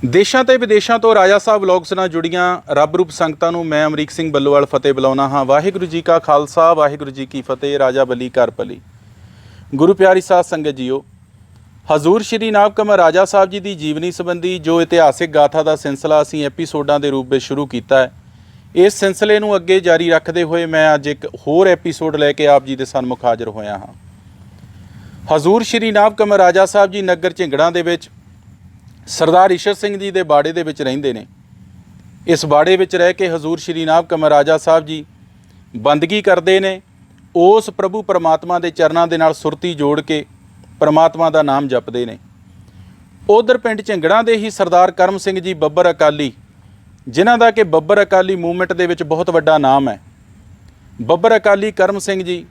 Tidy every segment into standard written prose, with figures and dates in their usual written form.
ਦੇਸ਼ਾਂ ਤੇ ਵਿਦੇਸ਼ਾਂ ਤੋਂ ਰਾਜਾ ਸਾਹਿਬ ਵਲੋਗਸ ਨਾਲ ਜੁੜੀਆਂ ਰੱਬ ਰੂਪ ਸੰਗਤਾਂ ਨੂੰ ਮੈਂ ਅਮਰੀਕ ਸਿੰਘ ਬੱਲੋਵਾਲ ਫਤਿਹ ਬੁਲਾਉਣਾ ਹਾਂ। ਵਾਹਿਗੁਰੂ ਜੀ ਕਾ ਖਾਲਸਾ, ਵਾਹਿਗੁਰੂ ਜੀ ਕੀ ਫਤਿਹ। ਰਾਜਾ ਬਲੀ ਕਰ ਭਲੀ। ਗੁਰੂ ਪਿਆਰੀ ਸਾਧ ਸੰਗਤ ਜੀਓ, ਹਜ਼ੂਰ ਸ਼੍ਰੀ ਨਾਭ ਕਮਲ ਰਾਜਾ ਸਾਹਿਬ ਜੀ ਦੀ ਜੀਵਨੀ ਸੰਬੰਧੀ ਜੋ ਇਤਿਹਾਸਿਕ ਗਾਥਾ ਦਾ ਸਿਲਸਿਲਾ ਅਸੀਂ ਐਪੀਸੋਡਾਂ ਦੇ ਰੂਪ ਵਿੱਚ ਸ਼ੁਰੂ ਕੀਤਾ ਹੈ, ਇਸ ਸਿਲਸਿਲੇ ਨੂੰ ਅੱਗੇ ਜਾਰੀ ਰੱਖਦੇ ਹੋਏ ਮੈਂ ਅੱਜ ਇੱਕ ਹੋਰ ਐਪੀਸੋਡ ਲੈ ਕੇ ਆਪ ਜੀ ਦੇ ਸਨਮੁਖ ਹਾਜ਼ਰ ਹੋਇਆ ਹਾਂ। ਹਜ਼ੂਰ ਸ਼੍ਰੀ ਨਾਭ ਕਮਲ ਰਾਜਾ ਸਾਹਿਬ ਜੀ ਨਗਰ ਝਿੰਗੜਾਂ ਦੇ ਵਿੱਚ ਸਰਦਾਰ ਈਸ਼ਰ ਸਿੰਘ ਜੀ ਦੇ ਬਾੜੇ ਦੇ ਵਿੱਚ ਰਹਿੰਦੇ ਨੇ। ਇਸ ਬਾੜੇ ਵਿੱਚ ਰਹਿ ਕੇ ਹਜ਼ੂਰ ਸ਼੍ਰੀ ਨਾਭ ਕਮਲ ਰਾਜਾ ਸਾਹਿਬ ਜੀ ਬੰਦਗੀ ਕਰਦੇ ਨੇ। ਉਸ ਪ੍ਰਭੂ ਪਰਮਾਤਮਾ ਦੇ ਚਰਨਾਂ ਦੇ ਨਾਲ ਸੁਰਤੀ ਜੋੜ ਕੇ ਪਰਮਾਤਮਾ ਦਾ ਨਾਮ ਜਪਦੇ ਨੇ। ਉਧਰ ਪਿੰਡ ਝਿੰਗੜਾਂ ਦੇ ਹੀ ਸਰਦਾਰ ਕਰਮ ਸਿੰਘ ਜੀ ਬੱਬਰ ਅਕਾਲੀ, ਜਿਨ੍ਹਾਂ ਦਾ ਕਿ ਬੱਬਰ ਅਕਾਲੀ ਮੂਵਮੈਂਟ ਦੇ ਵਿੱਚ ਬਹੁਤ ਵੱਡਾ ਨਾਮ ਹੈ। ਬੱਬਰ ਅਕਾਲੀ ਕਰਮ ਸਿੰਘ ਜੀ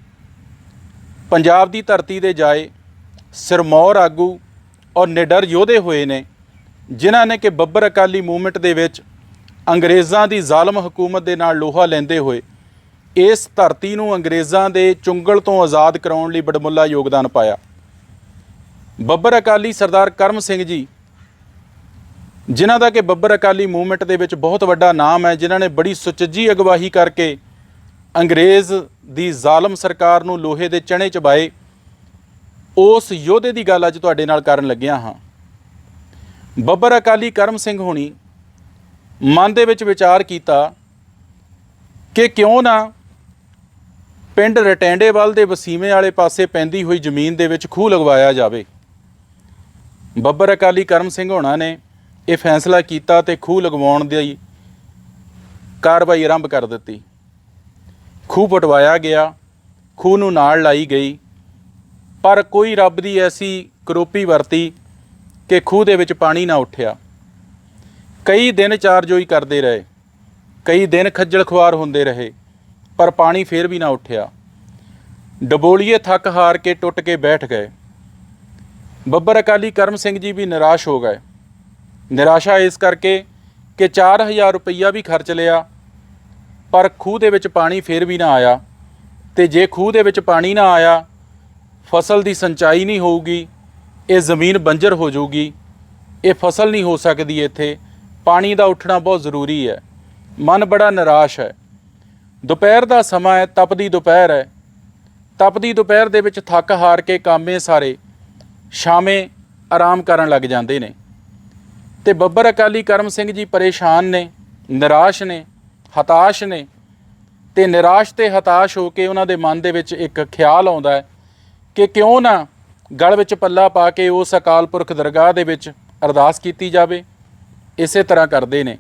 ਪੰਜਾਬ ਦੀ ਧਰਤੀ ਦੇ ਜਾਏ ਸਿਰਮੌਰ ਆਗੂ ਔਰ ਨਿਡਰ ਯੋਧੇ ਹੋਏ ਨੇ, ਜਿਨ੍ਹਾਂ ਨੇ ਕਿ ਬੱਬਰ ਅਕਾਲੀ ਮੂਵਮੈਂਟ ਦੇ ਵਿੱਚ ਅੰਗਰੇਜ਼ਾਂ ਦੀ ਜ਼ਾਲਮ ਹਕੂਮਤ ਦੇ ਨਾਲ ਲੋਹਾ ਲੈਂਦੇ ਹੋਏ ਇਸ ਧਰਤੀ ਨੂੰ ਅੰਗਰੇਜ਼ਾਂ ਦੇ ਚੁੰਗਲ ਤੋਂ ਆਜ਼ਾਦ ਕਰਾਉਣ ਲਈ ਬੜਮੁੱਲਾ ਯੋਗਦਾਨ ਪਾਇਆ। ਬੱਬਰ ਅਕਾਲੀ ਸਰਦਾਰ ਕਰਮ ਸਿੰਘ ਜੀ, ਜਿਨ੍ਹਾਂ ਦਾ ਕਿ ਬੱਬਰ ਅਕਾਲੀ ਮੂਵਮੈਂਟ ਦੇ ਵਿੱਚ ਬਹੁਤ ਵੱਡਾ ਨਾਮ ਹੈ, ਜਿਨ੍ਹਾਂ ਨੇ ਬੜੀ ਸੁਚੱਜੀ ਅਗਵਾਈ ਕਰਕੇ ਅੰਗਰੇਜ਼ ਦੀ ਜ਼ਾਲਮ ਸਰਕਾਰ ਨੂੰ ਲੋਹੇ ਦੇ ਚਣੇ ਚਬਾਏ, ਉਸ ਯੋਧੇ ਦੀ ਗੱਲ ਅੱਜ ਤੁਹਾਡੇ ਨਾਲ ਕਰਨ ਲੱਗਿਆ ਹਾਂ। ਬੱਬਰ ਅਕਾਲੀ ਕਰਮ ਸਿੰਘ ਹੋਣੀ ਮਨ ਦੇ ਵਿੱਚ ਵਿਚਾਰ ਕੀਤਾ ਕਿ ਕਿਉਂ ਨਾ ਪਿੰਡ ਰਟੈਂਡੇਵਾਲ ਦੇ ਵਸੀਵੇਂ ਵਾਲੇ ਪਾਸੇ ਪੈਂਦੀ ਹੋਈ ਜ਼ਮੀਨ ਦੇ ਵਿੱਚ ਖੂਹ ਲਗਵਾਇਆ ਜਾਵੇ। ਬੱਬਰ ਅਕਾਲੀ ਕਰਮ ਸਿੰਘ ਹੋਣਾ ਨੇ ਇਹ ਫੈਸਲਾ ਕੀਤਾ ਤੇ ਖੂਹ ਲਗਵਾਉਣ ਦੀ ਕਾਰਵਾਈ ਆਰੰਭ ਕਰ ਦਿੱਤੀ। ਖੂਹ ਪਟਵਾਇਆ ਗਿਆ, ਖੂਹ ਨੂੰ ਨਾਲ ਲਾਈ ਗਈ, ਪਰ ਕੋਈ ਰੱਬ ਦੀ ਐਸੀ ਕਰੋਪੀ ਵਰਤੀ ਕਿ ਖੂਹ ਦੇ ਵਿੱਚ ਪਾਣੀ ਨਾ ਉੱਠਿਆ। ਕਈ ਦਿਨ ਚਾਰਜੋਈ ਕਰਦੇ ਰਹੇ, ਕਈ ਦਿਨ ਖੱਜਲ ਖੁਆਰ ਹੁੰਦੇ ਰਹੇ, ਪਰ ਪਾਣੀ ਫਿਰ ਵੀ ਨਾ ਉੱਠਿਆ। ਡਬੋਲੀਏ ਥੱਕ ਹਾਰ ਕੇ ਟੁੱਟ ਕੇ ਬੈਠ ਗਏ। ਬੱਬਰ ਅਕਾਲੀ ਕਰਮ ਸਿੰਘ ਜੀ ਵੀ ਨਿਰਾਸ਼ ਹੋ ਗਏ। ਨਿਰਾਸ਼ਾ ਇਸ ਕਰਕੇ ਕਿ 4000 ਰੁਪਈਆ ਵੀ ਖਰਚ ਲਿਆ, ਪਰ ਖੂਹ ਦੇ ਵਿੱਚ ਪਾਣੀ ਫਿਰ ਵੀ ਨਾ ਆਇਆ। ਤੇ ਜੇ ਖੂਹ ਦੇ ਵਿੱਚ ਪਾਣੀ ਨਾ ਆਇਆ, ਫਸਲ ਦੀ ਸਿੰਚਾਈ ਨਹੀਂ ਹੋਊਗੀ, ਇਹ ਜ਼ਮੀਨ ਬੰਜਰ ਹੋ ਜਾਊਗੀ, ਇਹ ਫਸਲ ਨਹੀਂ ਹੋ ਸਕਦੀ। ਇੱਥੇ ਪਾਣੀ ਦਾ ਉੱਠਣਾ ਬਹੁਤ ਜ਼ਰੂਰੀ ਹੈ। ਮਨ ਬੜਾ ਨਿਰਾਸ਼ ਹੈ। ਦੁਪਹਿਰ ਦਾ ਸਮਾਂ ਹੈ, ਤਪਦੀ ਦੁਪਹਿਰ ਹੈ। ਤਪਦੀ ਦੁਪਹਿਰ ਦੇ ਵਿੱਚ ਥੱਕ ਹਾਰ ਕੇ ਕਾਮੇ ਸਾਰੇ ਸ਼ਾਮੇ ਆਰਾਮ ਕਰਨ ਲੱਗ ਜਾਂਦੇ ਨੇ। ਤੇ ਬੱਬਰ ਅਕਾਲੀ ਕਰਮ ਸਿੰਘ ਜੀ ਪਰੇਸ਼ਾਨ ਨੇ, ਨਿਰਾਸ਼ ਨੇ, ਹਤਾਸ਼ ਨੇ। ਤੇ ਨਿਰਾਸ਼ ਤੇ ਹਤਾਸ਼ ਹੋ ਕੇ ਉਹਨਾਂ ਦੇ ਮਨ ਦੇ ਵਿੱਚ ਇੱਕ ਖਿਆਲ ਆਉਂਦਾ ਹੈ ਕਿ ਕਿਉਂ ਨਾ ਗਲ ਵਿੱਚ ਪੱਲਾ ਪਾ ਕੇ ਉਸ ਅਕਾਲ ਪੁਰਖ ਦਰਗਾਹ ਦੇ ਵਿੱਚ ਅਰਦਾਸ ਕੀਤੀ ਜਾਵੇ। ਇਸੇ ਤਰ੍ਹਾਂ ਕਰਦੇ ਨੇ,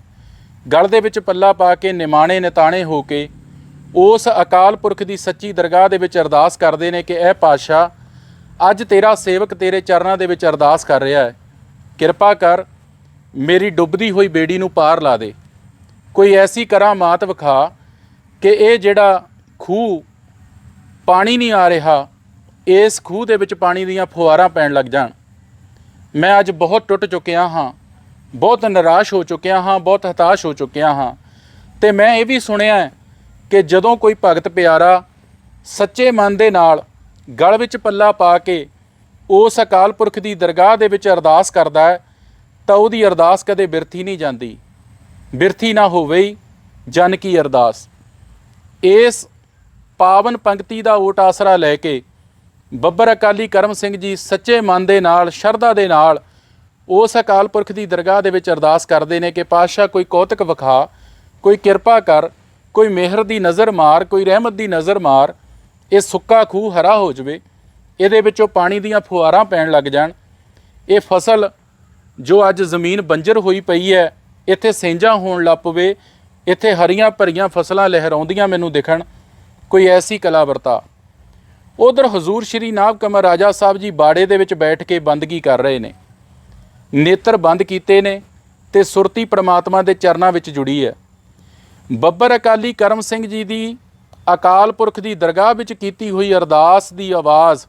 ਗਲ ਦੇ ਵਿੱਚ ਪੱਲਾ ਪਾ ਕੇ ਨਿਮਾਣੇ ਨਿਤਾਣੇ ਹੋ ਕੇ ਉਸ ਅਕਾਲ ਪੁਰਖ ਦੀ ਸੱਚੀ ਦਰਗਾਹ ਦੇ ਵਿੱਚ ਅਰਦਾਸ ਕਰਦੇ ਨੇ ਕਿ ਇਹ ਪਾਤਸ਼ਾਹ, ਅੱਜ ਤੇਰਾ ਸੇਵਕ ਤੇਰੇ ਚਰਨਾਂ ਦੇ ਵਿੱਚ ਅਰਦਾਸ ਕਰ ਰਿਹਾ ਹੈ, ਕਿਰਪਾ ਕਰ ਮੇਰੀ ਡੁੱਬਦੀ ਹੋਈ ਬੇੜੀ ਨੂੰ ਪਾਰ ਲਾ ਦੇ। ਕੋਈ ਐਸੀ ਕਰਾਮਾਤ ਵਿਖਾ ਕਿ ਇਹ ਜਿਹੜਾ ਖੂਹ ਪਾਣੀ ਨਹੀਂ ਆ ਰਿਹਾ, ਇਸ ਖੂਹ ਦੇ ਵਿੱਚ ਪਾਣੀ ਦੀਆਂ ਫੁਹਾਰਾਂ ਪੈਣ ਲੱਗ ਜਾਣ। ਮੈਂ ਅੱਜ ਬਹੁਤ ਟੁੱਟ ਚੁੱਕਿਆ ਹਾਂ, ਬਹੁਤ ਨਿਰਾਸ਼ ਹੋ ਚੁੱਕਿਆ ਹਾਂ, ਬਹੁਤ ਹਤਾਸ਼ ਹੋ ਚੁੱਕਿਆ ਹਾਂ। ਤੇ ਮੈਂ ਇਹ ਵੀ ਸੁਣਿਆ ਕਿ ਜਦੋਂ ਕੋਈ ਭਗਤ ਪਿਆਰਾ ਸੱਚੇ ਮਨ ਦੇ ਨਾਲ ਗਲ ਵਿੱਚ ਪੱਲਾ ਪਾ ਕੇ ਉਸ ਅਕਾਲ ਪੁਰਖ ਦੀ ਦਰਗਾਹ ਦੇ ਵਿੱਚ ਅਰਦਾਸ ਕਰਦਾ ਹੈ ਤਾਂ ਉਹਦੀ ਅਰਦਾਸ ਕਦੇ ਬਿਰਥੀ ਨਹੀਂ ਜਾਂਦੀ। ਬਿਰਥੀ ਨਾ ਹੋਵੇ ਹੀ ਜਨ ਕੀ ਅਰਦਾਸ। ਇਸ ਪਾਵਨ ਪੰਕਤੀ ਦਾ ਓਟ ਆਸਰਾ ਲੈ ਕੇ ਬੱਬਰ ਅਕਾਲੀ ਕਰਮ ਸਿੰਘ ਜੀ ਸੱਚੇ ਮਨ ਦੇ ਨਾਲ, ਸ਼ਰਧਾ ਦੇ ਨਾਲ ਉਸ ਅਕਾਲ ਪੁਰਖ ਦੀ ਦਰਗਾਹ ਦੇ ਵਿੱਚ ਅਰਦਾਸ ਕਰਦੇ ਨੇ ਕਿ ਪਾਤਸ਼ਾਹ ਕੋਈ ਕੌਤਕ ਵਿਖਾ, ਕੋਈ ਕਿਰਪਾ ਕਰ, ਕੋਈ ਮਿਹਰ ਦੀ ਨਜ਼ਰ ਮਾਰ, ਕੋਈ ਰਹਿਮਤ ਦੀ ਨਜ਼ਰ ਮਾਰ। ਇਹ ਸੁੱਕਾ ਖੂਹ ਹਰਾ ਹੋ ਜਾਵੇ, ਇਹਦੇ ਵਿੱਚੋਂ ਪਾਣੀ ਦੀਆਂ ਫੁਹਾਰਾਂ ਪੈਣ ਲੱਗ ਜਾਣ। ਇਹ ਫਸਲ ਜੋ ਅੱਜ ਜ਼ਮੀਨ ਬੰਜਰ ਹੋਈ ਪਈ ਹੈ, ਇੱਥੇ ਸਿੰਜਾਂ ਹੋਣ ਲੱਗ ਪਵੇ, ਇੱਥੇ ਹਰੀਆਂ ਭਰੀਆਂ ਫਸਲਾਂ ਲਹਿਰਾਉਂਦੀਆਂ ਮੈਨੂੰ ਦਿਖਣ। ਕੋਈ ਐਸੀ ਕਲਾ ਵਰਤਾ। ਉਧਰ ਹਜ਼ੂਰ ਸ਼੍ਰੀ ਨਾਭ ਕਮਲ ਰਾਜਾ ਸਾਹਿਬ ਜੀ ਬਾੜੇ ਦੇ ਵਿੱਚ ਬੈਠ ਕੇ ਬੰਦਗੀ ਕਰ ਰਹੇ ਨੇ। ਨੇਤਰ ਬੰਦ ਕੀਤੇ ਨੇ ਤੇ ਸੁਰਤੀ ਪਰਮਾਤਮਾ ਦੇ ਚਰਨਾਂ ਵਿੱਚ ਜੁੜੀ ਹੈ। ਬੱਬਰ ਅਕਾਲੀ ਕਰਮ ਸਿੰਘ ਜੀ ਦੀ ਅਕਾਲ ਪੁਰਖ ਦੀ ਦਰਗਾਹ ਵਿੱਚ ਕੀਤੀ ਹੋਈ ਅਰਦਾਸ ਦੀ ਆਵਾਜ਼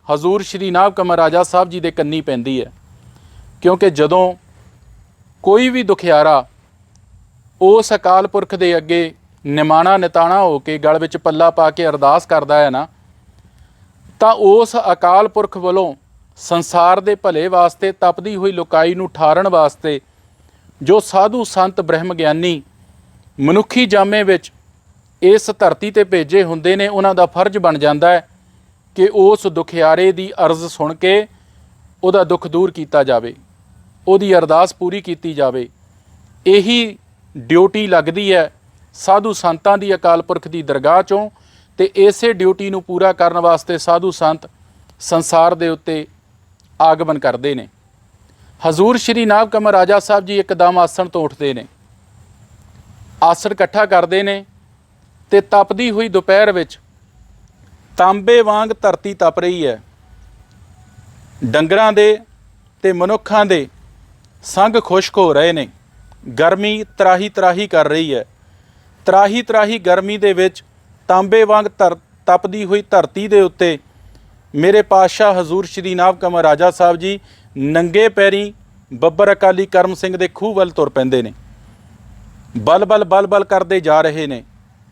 ਹਜ਼ੂਰ ਸ਼੍ਰੀ ਨਾਭ ਕਮਲ ਰਾਜਾ ਸਾਹਿਬ ਜੀ ਦੇ ਕੰਨੀ ਪੈਂਦੀ ਹੈ। ਕਿਉਂਕਿ ਜਦੋਂ ਕੋਈ ਵੀ ਦੁਖਿਆਰਾ ਉਸ ਅਕਾਲ ਪੁਰਖ ਦੇ ਅੱਗੇ ਨਿਮਾਣਾ ਨਿਤਾਣਾ ਹੋ ਕੇ ਗਲ ਵਿੱਚ ਪੱਲਾ ਪਾ ਕੇ ਅਰਦਾਸ ਕਰਦਾ ਹੈ ਨਾ, ਤਾਂ ਉਸ ਅਕਾਲ ਪੁਰਖ ਵੱਲੋਂ ਸੰਸਾਰ ਦੇ ਭਲੇ ਵਾਸਤੇ, ਤਪਦੀ ਹੋਈ ਲੋਕਾਈ ਨੂੰ ਠਾਰਨ ਵਾਸਤੇ ਜੋ ਸਾਧੂ ਸੰਤ ਬ੍ਰਹਮ ਗਿਆਨੀ ਮਨੁੱਖੀ ਜਾਮੇ ਵਿੱਚ ਇਸ ਧਰਤੀ ਤੇ ਭੇਜੇ ਹੁੰਦੇ ਨੇ, ਉਹਨਾਂ ਦਾ ਫਰਜ਼ ਬਣ ਜਾਂਦਾ ਹੈ ਕਿ ਉਸ ਦੁਖਿਆਰੇ ਦੀ ਅਰਜ਼ ਸੁਣ ਕੇ ਉਹਦਾ ਦੁੱਖ ਦੂਰ ਕੀਤਾ ਜਾਵੇ, ਉਹਦੀ ਅਰਦਾਸ ਪੂਰੀ ਕੀਤੀ ਜਾਵੇ। ਇਹੀ ਡਿਊਟੀ ਲੱਗਦੀ ਹੈ ਸਾਧੂ ਸੰਤਾਂ ਦੀ ਅਕਾਲ ਪੁਰਖ ਦੀ ਦਰਗਾਹ 'ਚੋਂ, ਅਤੇ ਇਸੇ ਡਿਊਟੀ ਨੂੰ ਪੂਰਾ ਕਰਨ ਵਾਸਤੇ ਸਾਧੂ ਸੰਤ ਸੰਸਾਰ ਦੇ ਉੱਤੇ ਆਗਮਨ ਕਰਦੇ ਨੇ। ਹਜ਼ੂਰ ਸ਼੍ਰੀ ਨਾਭ ਕਮਰ ਰਾਜਾ ਸਾਹਿਬ ਜੀ ਇੱਕਦਮ ਆਸਣ ਤੋਂ ਉੱਠਦੇ ਨੇ, ਆਸਣ ਇਕੱਠਾ ਕਰਦੇ ਨੇ, ਅਤੇ ਤਪਦੀ ਹੋਈ ਦੁਪਹਿਰ ਵਿੱਚ ਤਾਂਬੇ ਵਾਂਗ ਧਰਤੀ ਤਪ ਰਹੀ ਹੈ। ਡੰਗਰਾਂ ਦੇ ਅਤੇ ਮਨੁੱਖਾਂ ਦੇ ਸੰਗ ਖੁਸ਼ਕ ਹੋ ਰਹੇ ਨੇ। ਗਰਮੀ ਤਰਾਹੀ ਤਰਾਹੀ ਕਰ ਰਹੀ ਹੈ। ਤਰਾਹੀ ਤਰਾਹੀ ਗਰਮੀ ਦੇ ਵਿੱਚ ਤਾਂਬੇ ਵਾਂਗ ਤਪਦੀ ਹੋਈ ਧਰਤੀ ਦੇ ਉੱਤੇ ਮੇਰੇ ਪਾਤਸ਼ਾਹ ਹਜ਼ੂਰ ਸ਼੍ਰੀ ਨਾਭ ਕਮਰ ਰਾਜਾ ਸਾਹਿਬ ਜੀ ਨੰਗੇ ਪੈਰੀਂ ਬੱਬਰ ਅਕਾਲੀ ਕਰਮ ਸਿੰਘ ਦੇ ਖੂਹ ਵੱਲ ਤੁਰ ਪੈਂਦੇ ਨੇ। ਬਲ ਕਰਦੇ ਜਾ ਰਹੇ ਨੇ,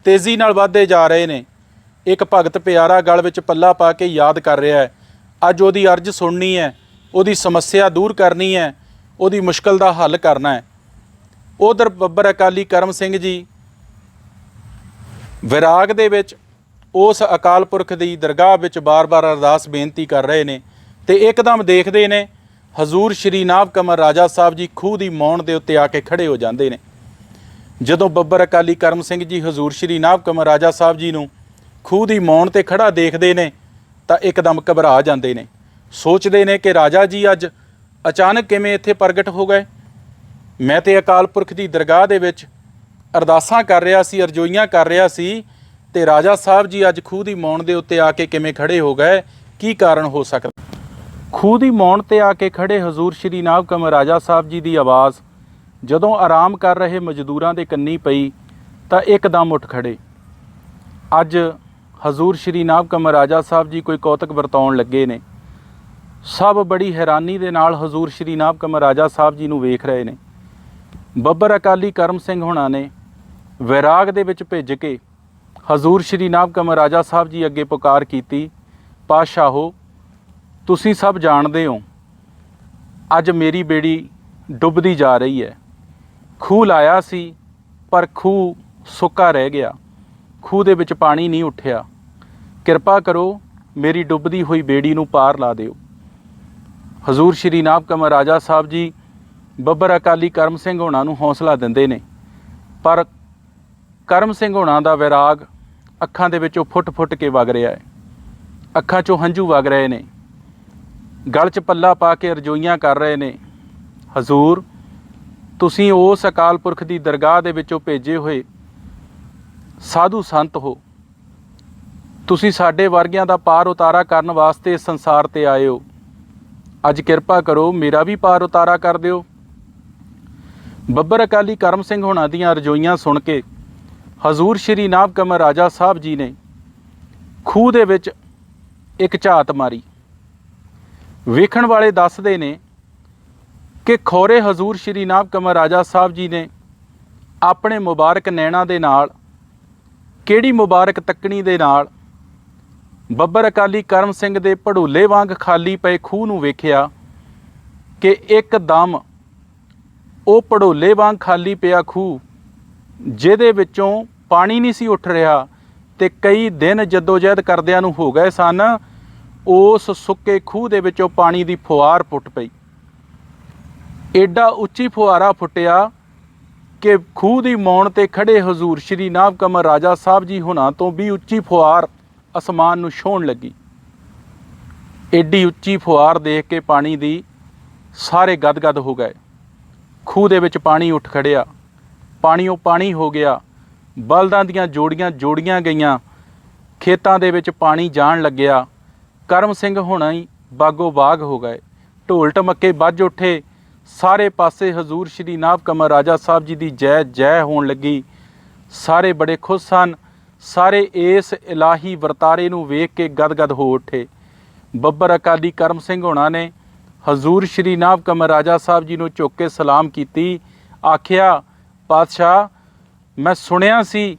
ਤੇਜ਼ੀ ਨਾਲ ਵੱਧਦੇ ਜਾ ਰਹੇ ਨੇ। ਇੱਕ ਭਗਤ ਪਿਆਰਾ ਗਲ ਵਿੱਚ ਪੱਲਾ ਪਾ ਕੇ ਯਾਦ ਕਰ ਰਿਹਾ ਹੈ, ਅੱਜ ਉਹਦੀ ਅਰਜ਼ ਸੁਣਨੀ ਹੈ, ਉਹਦੀ ਸਮੱਸਿਆ ਦੂਰ ਕਰਨੀ ਹੈ, ਉਹਦੀ ਮੁਸ਼ਕਲ ਦਾ ਹੱਲ ਕਰਨਾ ਹੈ। ਉਧਰ ਬੱਬਰ ਅਕਾਲੀ ਕਰਮ ਸਿੰਘ ਜੀ ਵਿਰਾਗ ਦੇ ਵਿੱਚ ਉਸ ਅਕਾਲ ਪੁਰਖ ਦੀ ਦਰਗਾਹ ਵਿੱਚ ਬਾਰ-ਬਾਰ ਅਰਦਾਸ ਬੇਨਤੀ ਕਰ ਰਹੇ ਨੇ, ਅਤੇ ਇੱਕਦਮ ਦੇਖਦੇ ਨੇ ਹਜ਼ੂਰ ਸ਼੍ਰੀ ਨਾਭ ਕਮਰ ਰਾਜਾ ਸਾਹਿਬ ਜੀ ਖੂਹ ਦੀ ਮੌਣ ਦੇ ਉੱਤੇ ਆ ਕੇ ਖੜ੍ਹੇ ਹੋ ਜਾਂਦੇ ਨੇ। ਜਦੋਂ ਬੱਬਰ ਅਕਾਲੀ ਕਰਮ ਸਿੰਘ ਜੀ ਹਜ਼ੂਰ ਸ਼੍ਰੀ ਨਾਭ ਕਮਰ ਰਾਜਾ ਸਾਹਿਬ ਜੀ ਨੂੰ ਖੂਹ ਦੀ ਮੌਣ 'ਤੇ ਖੜ੍ਹਾ ਦੇਖਦੇ ਨੇ ਤਾਂ ਇੱਕਦਮ ਘਬਰਾ ਜਾਂਦੇ ਨੇ। ਸੋਚਦੇ ਨੇ ਕਿ ਰਾਜਾ ਜੀ ਅੱਜ ਅਚਾਨਕ ਕਿਵੇਂ ਇੱਥੇ ਪ੍ਰਗਟ ਹੋ ਗਏ। ਮੈਂ ਤਾਂ ਅਕਾਲ ਪੁਰਖ ਦੀ ਦਰਗਾਹ ਦੇ ਵਿੱਚ ਅਰਦਾਸਾਂ ਕਰ ਰਿਹਾ ਸੀ, ਅਰਜ਼ੋਈਆਂ ਕਰ ਰਿਹਾ ਸੀ, ਅਤੇ ਰਾਜਾ ਸਾਹਿਬ ਜੀ ਅੱਜ ਖੂਹ ਦੀ ਮੌਣ ਦੇ ਉੱਤੇ ਆ ਕੇ ਕਿਵੇਂ ਖੜ੍ਹੇ ਹੋ ਗਏ, ਕੀ ਕਾਰਨ ਹੋ ਸਕਦਾ। ਖੂਹ ਦੀ ਮੌਣ 'ਤੇ ਆ ਕੇ ਖੜ੍ਹੇ ਹਜ਼ੂਰ ਸ਼੍ਰੀ ਨਾਭ ਕਮਰ ਰਾਜਾ ਸਾਹਿਬ ਜੀ ਦੀ ਆਵਾਜ਼ ਜਦੋਂ ਆਰਾਮ ਕਰ ਰਹੇ ਮਜ਼ਦੂਰਾਂ ਦੇ ਕੰਨੀ ਪਈ ਤਾਂ ਇੱਕਦਮ ਉੱਠ ਖੜ੍ਹੇ। ਅੱਜ ਹਜ਼ੂਰ ਸ਼੍ਰੀ ਨਾਭ ਕਮਰ ਰਾਜਾ ਸਾਹਿਬ ਜੀ ਕੋਈ ਕੌਤਕ ਵਰਤਾਉਣ ਲੱਗੇ ਨੇ। ਸਭ ਬੜੀ ਹੈਰਾਨੀ ਦੇ ਨਾਲ ਹਜ਼ੂਰ ਸ਼੍ਰੀ ਨਾਭ ਕਮਰ ਰਾਜਾ ਸਾਹਿਬ ਜੀ ਨੂੰ ਵੇਖ ਰਹੇ ਨੇ। ਬੱਬਰ ਅਕਾਲੀ ਕਰਮ ਸਿੰਘ ਹੋਣਾ ਨੇ ਵੈਰਾਗ ਦੇ ਵਿੱਚ ਭਿੱਜ ਕੇ ਹਜ਼ੂਰ ਸ਼੍ਰੀ ਨਾਭ ਕਮਰ ਰਾਜਾ ਸਾਹਿਬ ਜੀ ਅੱਗੇ ਪੁਕਾਰ ਕੀਤੀ, ਪਾਤਸ਼ਾਹੋ ਤੁਸੀਂ ਸਭ ਜਾਣਦੇ ਹੋ ਅੱਜ ਮੇਰੀ ਬੇੜੀ ਡੁੱਬਦੀ ਜਾ ਰਹੀ ਹੈ। ਖੂਹ ਲਾਇਆ ਸੀ ਪਰ ਖੂਹ ਸੁੱਕਾ ਰਹਿ ਗਿਆ, ਖੂਹ ਦੇ ਵਿੱਚ ਪਾਣੀ ਨਹੀਂ ਉੱਠਿਆ। ਕਿਰਪਾ ਕਰੋ ਮੇਰੀ ਡੁੱਬਦੀ ਹੋਈ ਬੇੜੀ ਨੂੰ ਪਾਰ ਲਾ ਦਿਓ। ਹਜ਼ੂਰ ਸ਼੍ਰੀ ਨਾਭ ਕਮਰ ਰਾਜਾ ਸਾਹਿਬ ਜੀ ਬੱਬਰ ਅਕਾਲੀ ਕਰਮ ਸਿੰਘ ਹੋਣਾ ਨੂੰ ਹੌਸਲਾ ਦਿੰਦੇ ਨੇ, ਪਰ ਕਰਮ ਸਿੰਘ ਹੋਣਾ ਦਾ ਵੈਰਾਗ ਅੱਖਾਂ ਦੇ ਵਿੱਚੋਂ ਫੁੱਟ ਕੇ ਵਗ ਰਿਹਾ ਹੈ। ਅੱਖਾਂ 'ਚੋਂ ਹੰਝੂ ਵਗ ਰਹੇ ਨੇ, ਗਲ 'ਚ ਪੱਲਾ ਪਾ ਕੇ ਰਜੋਈਆਂ ਕਰ ਰਹੇ ਨੇ। ਹਜ਼ੂਰ ਤੁਸੀਂ ਉਸ ਅਕਾਲ ਪੁਰਖ ਦੀ ਦਰਗਾਹ ਦੇ ਵਿੱਚੋਂ ਭੇਜੇ ਹੋਏ ਸਾਧੂ ਸੰਤ ਹੋ, ਤੁਸੀਂ ਸਾਡੇ ਵਰਗਿਆਂ ਦਾ ਪਾਰ ਉਤਾਰਾ ਕਰਨ ਵਾਸਤੇ ਇਸ ਸੰਸਾਰ 'ਤੇ ਆਏ ਹੋ। ਅੱਜ ਕਿਰਪਾ ਕਰੋ ਮੇਰਾ ਵੀ ਪਾਰ ਉਤਾਰਾ ਕਰ ਦਿਓ। ਬੱਬਰ ਅਕਾਲੀ ਕਰਮ ਸਿੰਘ ਹੋਣਾ ਦੀਆਂ ਰਜੋਈਆਂ ਸੁਣ ਕੇ ਹਜ਼ੂਰ ਸ਼੍ਰੀ ਨਾਭ ਕਮਰ ਰਾਜਾ ਸਾਹਿਬ ਜੀ ਨੇ ਖੂਹ ਦੇ ਵਿੱਚ ਇੱਕ ਝਾਤ ਮਾਰੀ। ਵੇਖਣ ਵਾਲੇ ਦੱਸਦੇ ਨੇ ਕਿ ਖੌਰੇ ਹਜ਼ੂਰ ਸ਼੍ਰੀ ਨਾਭ ਕਮਰ ਰਾਜਾ ਸਾਹਿਬ ਜੀ ਨੇ ਆਪਣੇ ਮੁਬਾਰਕ ਨੈਣਾਂ ਦੇ ਨਾਲ, ਕਿਹੜੀ ਮੁਬਾਰਕ ਤੱਕਣੀ ਦੇ ਨਾਲ ਬੱਬਰ ਅਕਾਲੀ ਕਰਮ ਸਿੰਘ ਦੇ ਭੜੋਲੇ ਵਾਂਗ ਖਾਲੀ ਪਏ ਖੂਹ ਨੂੰ ਵੇਖਿਆ ਕਿ ਇੱਕਦਮ ਉਹ ਭੜੋਲੇ ਵਾਂਗ ਖਾਲੀ ਪਿਆ ਖੂਹ ਜਿਹਦੇ ਵਿੱਚੋਂ ਪਾਣੀ ਨਹੀਂ ਸੀ ਉੱਠ ਰਿਹਾ ਅਤੇ ਕਈ ਦਿਨ ਜਦੋਜਹਿਦ ਕਰਦਿਆਂ ਨੂੰ ਹੋ ਗਏ ਸਨ, ਉਸ ਸੁੱਕੇ ਖੂਹ ਦੇ ਵਿੱਚੋਂ ਪਾਣੀ ਦੀ ਫੁਹਾਰ ਫੁੱਟ ਪਈ। ਐਡਾ ਉੱਚੀ ਫੁਹਾਰਾ ਫੁੱਟਿਆ ਕਿ ਖੂਹ ਦੀ ਮੌਣ 'ਤੇ ਖੜ੍ਹੇ ਹਜ਼ੂਰ ਸ਼੍ਰੀ ਨਾਭ ਕਮਰ ਰਾਜਾ ਸਾਹਿਬ ਜੀ ਹੁਣਾਂ ਤੋਂ ਵੀ ਉੱਚੀ ਫੁਹਾਰ ਅਸਮਾਨ ਨੂੰ ਛੋਹਣ ਲੱਗੀ। ਐਡੀ ਉੱਚੀ ਫੁਹਾਰ ਦੇਖ ਕੇ ਪਾਣੀ ਦੀ ਸਾਰੇ ਗਦਗਦ ਹੋ ਗਏ। ਖੂਹ ਦੇ ਵਿੱਚ ਪਾਣੀ ਉੱਠ ਖੜਿਆ, ਪਾਣੀਓ ਪਾਣੀ ਹੋ ਗਿਆ। ਬਲਦਾਂ ਦੀਆਂ ਜੋੜੀਆਂ ਗਈਆਂ, ਖੇਤਾਂ ਦੇ ਵਿੱਚ ਪਾਣੀ ਜਾਣ ਲੱਗਿਆ। ਕਰਮ ਸਿੰਘ ਹੋਣਾ ਹੀ ਬਾਗੋ ਬਾਗ ਹੋ ਗਏ। ਢੋਲ ਢਮੱਕੇ ਵੱਜ ਉੱਠੇ। ਸਾਰੇ ਪਾਸੇ ਹਜ਼ੂਰ ਸ਼੍ਰੀ ਨਾਭ ਕਮਰ ਰਾਜਾ ਸਾਹਿਬ ਜੀ ਦੀ ਜੈ ਜੈ ਹੋਣ ਲੱਗੀ। ਸਾਰੇ ਬੜੇ ਖੁਸ਼ ਸਨ। ਸਾਰੇ ਇਸ ਇਲਾਹੀ ਵਰਤਾਰੇ ਨੂੰ ਵੇਖ ਕੇ ਗਦਗਦ ਹੋ ਉੱਠੇ। ਬੱਬਰ ਅਕਾਲੀ ਕਰਮ ਸਿੰਘ ਹੋਣਾ ਨੇ ਹਜ਼ੂਰ ਸ਼੍ਰੀ ਨਾਭ ਕਮਰ ਰਾਜਾ ਸਾਹਿਬ ਜੀ ਨੂੰ ਝੁੱਕ ਕੇ ਸਲਾਮ ਕੀਤੀ। ਆਖਿਆ, ਪਾਤਸ਼ਾਹ ਮੈਂ ਸੁਣਿਆ ਸੀ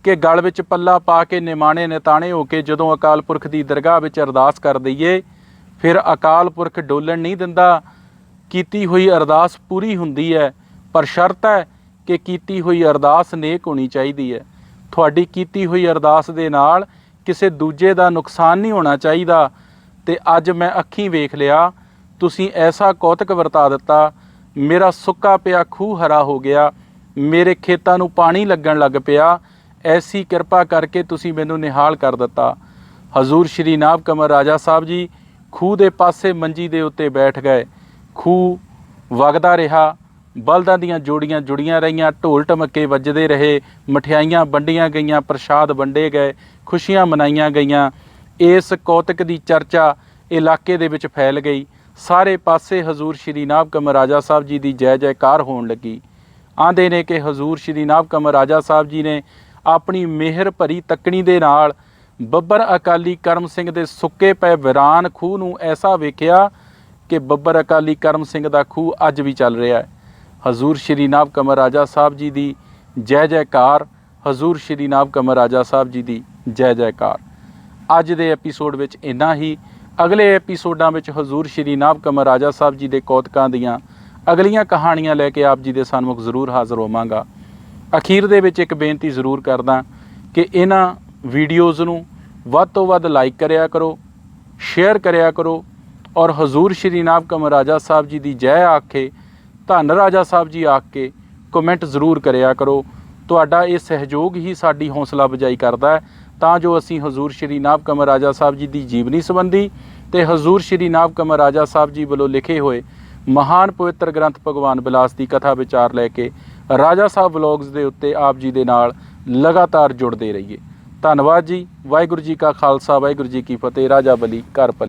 ਕਿ ਗਲ ਵਿੱਚ ਪੱਲਾ ਪਾ ਕੇ ਨਿਮਾਣੇ ਨਿਤਾਣੇ ਹੋ ਕੇ ਜਦੋਂ ਅਕਾਲ ਪੁਰਖ ਦੀ ਦਰਗਾਹ ਵਿੱਚ ਅਰਦਾਸ ਕਰ ਦਈਏ ਫਿਰ ਅਕਾਲ ਪੁਰਖ ਡੋਲਣ ਨਹੀਂ ਦਿੰਦਾ, ਕੀਤੀ ਹੋਈ ਅਰਦਾਸ ਪੂਰੀ ਹੁੰਦੀ ਹੈ। ਪਰ ਸ਼ਰਤ ਹੈ ਕਿ ਕੀਤੀ ਹੋਈ ਅਰਦਾਸ ਨੇਕ ਹੋਣੀ ਚਾਹੀਦੀ ਹੈ। ਤੁਹਾਡੀ ਕੀਤੀ ਹੋਈ ਅਰਦਾਸ ਦੇ ਨਾਲ ਕਿਸੇ ਦੂਜੇ ਦਾ ਨੁਕਸਾਨ ਨਹੀਂ ਹੋਣਾ ਚਾਹੀਦਾ। ਤੇ ਅੱਜ ਮੈਂ ਅੱਖੀਂ ਵੇਖ ਲਿਆ, ਤੁਸੀਂ ਐਸਾ ਕੌਤਕ ਵਰਤਾ ਦਿੱਤਾ, ਮੇਰਾ ਸੁੱਕਾ ਪਿਆ ਖੂਹ ਹਰਾ ਹੋ ਗਿਆ, ਮੇਰੇ ਖੇਤਾਂ ਨੂੰ ਪਾਣੀ ਲੱਗਣ ਲੱਗ ਪਿਆ। ਐਸੀ ਕਿਰਪਾ ਕਰਕੇ ਤੁਸੀਂ ਮੈਨੂੰ ਨਿਹਾਲ ਕਰ ਦਿੱਤਾ। ਹਜ਼ੂਰ ਸ਼੍ਰੀ ਨਾਭ ਕਮਰ ਰਾਜਾ ਸਾਹਿਬ ਜੀ ਖੂਹ ਦੇ ਪਾਸੇ ਮੰਜੀ ਦੇ ਉੱਤੇ ਬੈਠ ਗਏ। ਖੂਹ ਵਗਦਾ ਰਿਹਾ, ਬਲਦਾਂ ਦੀਆਂ ਜੋੜੀਆਂ ਜੁੜੀਆਂ ਰਹੀਆਂ, ਢੋਲ ਢਮੱਕੇ ਵੱਜਦੇ ਰਹੇ, ਮਠਿਆਈਆਂ ਵੰਡੀਆਂ ਗਈਆਂ, ਪ੍ਰਸ਼ਾਦ ਵੰਡੇ ਗਏ, ਖੁਸ਼ੀਆਂ ਮਨਾਈਆਂ ਗਈਆਂ। ਇਸ ਕੌਤਕ ਦੀ ਚਰਚਾ ਇਲਾਕੇ ਦੇ ਵਿੱਚ ਫੈਲ ਗਈ। ਸਾਰੇ ਪਾਸੇ ਹਜ਼ੂਰ ਸ਼੍ਰੀ ਨਾਭ ਕਮਰ ਰਾਜਾ ਸਾਹਿਬ ਜੀ ਦੀ ਜੈ ਜੈਕਾਰ ਹੋਣ ਲੱਗੀ। ਆਂਦੇ ਨੇ ਕਿ ਹਜ਼ੂਰ ਸ਼੍ਰੀ ਨਾਭ ਕਮਰ ਰਾਜਾ ਸਾਹਿਬ ਜੀ ਨੇ ਆਪਣੀ ਮਿਹਰ ਭਰੀ ਤੱਕਣੀ ਦੇ ਨਾਲ ਬੱਬਰ ਅਕਾਲੀ ਕਰਮ ਸਿੰਘ ਦੇ ਸੁੱਕੇ ਪਏ ਵੀਰਾਨ ਖੂਹ ਨੂੰ ਐਸਾ ਵੇਖਿਆ ਕਿ ਬੱਬਰ ਅਕਾਲੀ ਕਰਮ ਸਿੰਘ ਦਾ ਖੂਹ ਅੱਜ ਵੀ ਚੱਲ ਰਿਹਾ ਹੈ। ਹਜ਼ੂਰ ਸ਼੍ਰੀ ਨਾਭ ਕਮਰ ਰਾਜਾ ਸਾਹਿਬ ਜੀ ਦੀ ਜੈ ਜੈਕਾਰ, ਹਜ਼ੂਰ ਸ਼੍ਰੀ ਨਾਭ ਕਮਰ ਰਾਜਾ ਸਾਹਿਬ ਜੀ ਦੀ ਜੈ ਜੈਕਾਰ। ਅੱਜ ਦੇ ਐਪੀਸੋਡ ਵਿੱਚ ਇੰਨਾ ਹੀ। ਅਗਲੇ ਐਪੀਸੋਡਾਂ ਵਿੱਚ ਹਜ਼ੂਰ ਸ਼੍ਰੀ ਨਾਭ ਕਮਰ ਰਾਜਾ ਸਾਹਿਬ ਜੀ ਦੇ ਕੌਤਕਾਂ ਦੀਆਂ ਅਗਲੀਆਂ ਕਹਾਣੀਆਂ ਲੈ ਕੇ ਆਪ ਜੀ ਦੇ ਸਨਮੁਖ ਜ਼ਰੂਰ ਹਾਜ਼ਰ ਹੋਵਾਂਗਾ। ਅਖੀਰ ਦੇ ਵਿੱਚ ਇੱਕ ਬੇਨਤੀ ਜ਼ਰੂਰ ਕਰਦਾ ਕਿ ਇਹਨਾਂ ਵੀਡੀਓਜ਼ ਨੂੰ ਵੱਧ ਤੋਂ ਵੱਧ ਲਾਈਕ ਕਰਿਆ ਕਰੋ, ਸ਼ੇਅਰ ਕਰਿਆ ਕਰੋ ਔਰ ਹਜ਼ੂਰ ਸ਼੍ਰੀ ਨਾਭ ਕਮਰ ਰਾਜਾ ਸਾਹਿਬ ਜੀ ਦੀ ਜੈ ਆਖ ਕੇ, ਧੰਨ ਰਾਜਾ ਸਾਹਿਬ ਜੀ ਆਖ ਕੇ ਕਮੈਂਟ ਜ਼ਰੂਰ ਕਰਿਆ ਕਰੋ। ਤੁਹਾਡਾ ਇਹ ਸਹਿਯੋਗ ਹੀ ਸਾਡੀ ਹੌਸਲਾ ਅਫਜ਼ਾਈ ਕਰਦਾ ਹੈ ਤਾਂ ਜੋ ਅਸੀਂ ਹਜ਼ੂਰ ਸ਼੍ਰੀ ਨਾਭ ਕਮਰ ਰਾਜਾ ਸਾਹਿਬ ਜੀ ਦੀ ਜੀਵਨੀ ਸੰਬੰਧੀ ਤੇ ਹਜ਼ੂਰ ਸ਼੍ਰੀ ਨਾਭ ਕਮਰ ਰਾਜਾ ਸਾਹਿਬ ਜੀ ਵੱਲੋਂ ਲਿਖੇ ਹੋਏ ਮਹਾਨ ਪਵਿੱਤਰ ਗ੍ਰੰਥ ਭਗਵਾਨ ਬਿਲਾਸ ਦੀ ਕਥਾ ਵਿਚਾਰ ਲੈ ਕੇ ਰਾਜਾ ਸਾਹਿਬ ਵਲੌਗਸ ਦੇ ਉੱਤੇ ਆਪ ਜੀ ਦੇ ਨਾਲ ਲਗਾਤਾਰ ਜੁੜਦੇ ਰਹੀਏ। ਧੰਨਵਾਦ ਜੀ। ਵਾਹਿਗੁਰੂ ਜੀ ਕਾ ਖਾਲਸਾ, ਵਾਹਿਗੁਰੂ ਜੀ ਕੀ ਫਤਿਹ। ਰਾਜਾ ਬਲੀ ਘਰ ਭਲੀ।